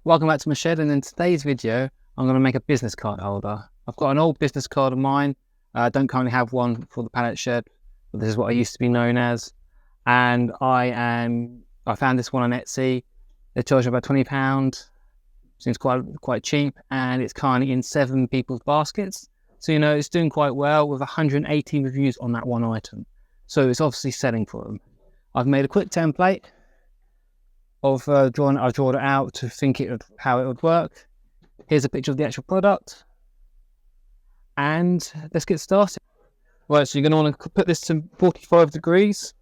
Welcome back to my shed, and in today's video I'm going to make a business card holder. I've got an old business card of mine. I don't currently have one for the pallet shed, but this is what I used to be known as. And I found this one on Etsy. They charge about £20. Seems quite cheap, and it's currently in 7 people's baskets. So you know it's doing quite well with 118 reviews on that one item. So it's obviously selling for them. I've made a quick template of I've drawn it out to think how it would work. Here's a picture of the actual product, and let's get started. Right, so you're going to want to put this to 45 degrees.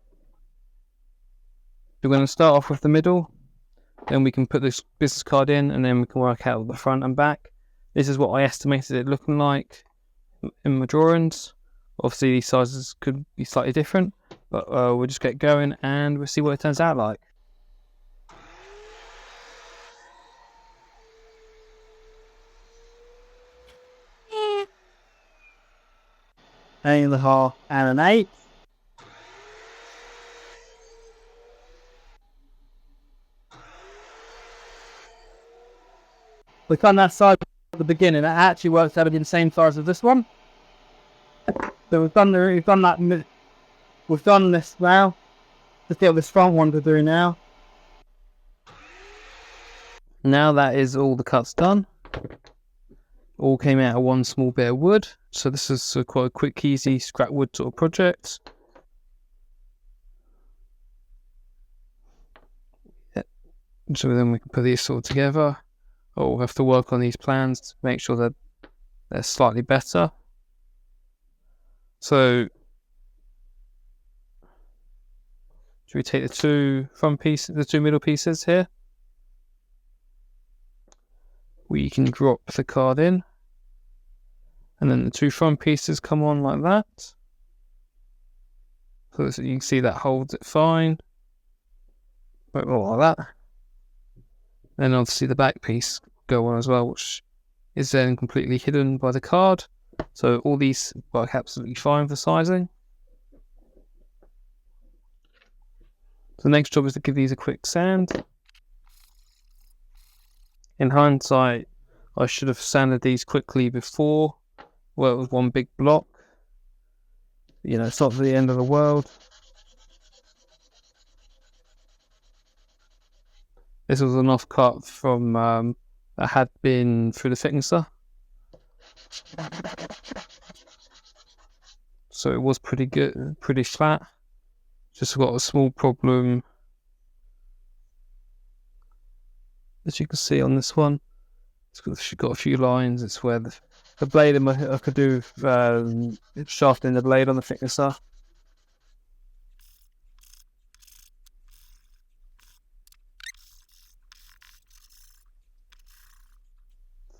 We're going to start off with the middle, then we can put this business card in, and then we can work out the front and back. This is what I estimated it looking like in my drawings. Obviously these sizes could be slightly different, but we'll just get going and we'll see what it turns out like. 8.5 and an 8. We've done that side at the beginning. It actually works out to be the same size as this one. So we've done this now. Let's get this front one to do now. Now that is all the cuts done. All came out of one small bit of wood. So this is quite a quick, easy scrap wood sort of project. Yep. So then we can put these sort of together. We'll have to work on these plans to make sure that they're slightly better. So should we take the two middle pieces here? We can drop the card in, and then the two front pieces come on like that. So you can see that holds it fine. Like that. Then obviously the back piece go on as well, which is then completely hidden by the card. So all these work absolutely fine for sizing. So the next job is to give these a quick sand. In hindsight, I should have sanded these quickly before. Well, it was one big block. You know, it's not the end of the world. This was an offcut from that had been through the thicknesser. So it was pretty good, pretty flat. Just got a small problem, as you can see on this one. It's got a few lines. It's where the blade I could do shafting the blade on the thicknesser.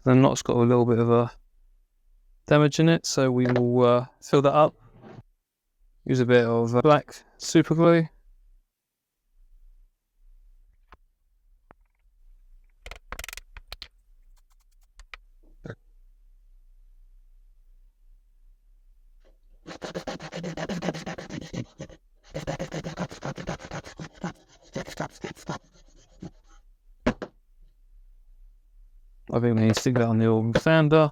The knot's got a little bit of a damage in it, so we will fill that up. Use a bit of black super glue. I think we need to stick that on the old sander.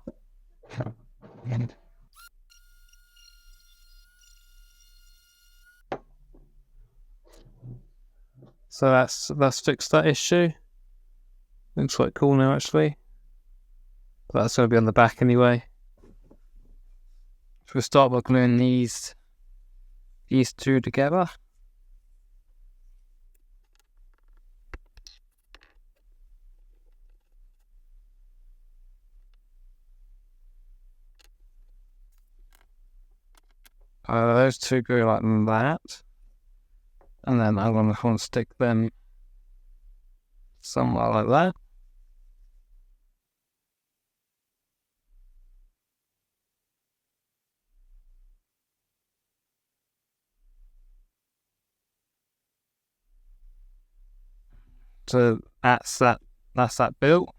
So that's fixed that issue. Looks quite cool now actually. But that's going to be on the back anyway. So we'll start by gluing these two together. Those two go like that, and then I'm going to stick them somewhere like that. So that's that built.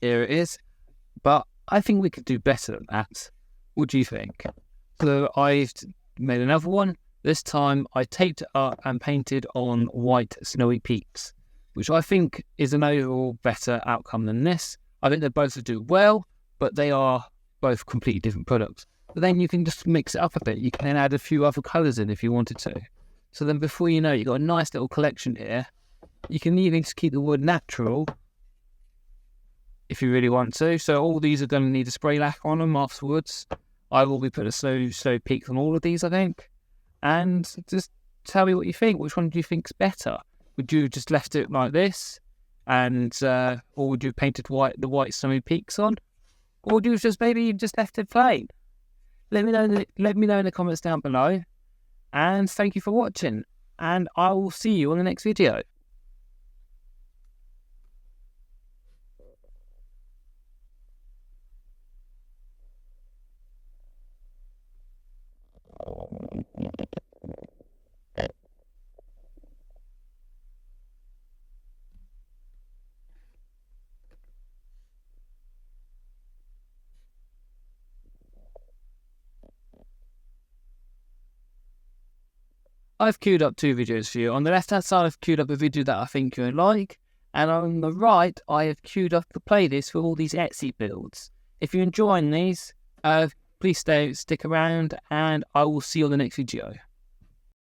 Here it is. But I think we could do better than that. What do you think? So I've made another one. This time I taped it up and painted on white snowy peaks, which I think is an overall better outcome than this. I think they both do well, but they are both completely different products. But then you can just mix it up a bit. You can then add a few other colours in if you wanted to. So then before you know it, you've got a nice little collection here. You can even just keep the wood natural if you really want to. So all these are going to need a spray lack on them afterwards. I will be putting a slow peaks on all of these, I think. And just tell me what you think. Which one do you think's better? Would you just left it like this, and or would you painted the white snowy peaks on, or would you just maybe just left it plain? Let me know in the comments down below. And thank you for watching. And I will see you on the next video. I've queued up 2 videos for you. On the left hand side, I've queued up a video that I think you'll like, and on the right, I have queued up the playlist for all these Etsy builds. If you're enjoying these, please stick around, and I will see you on the next video.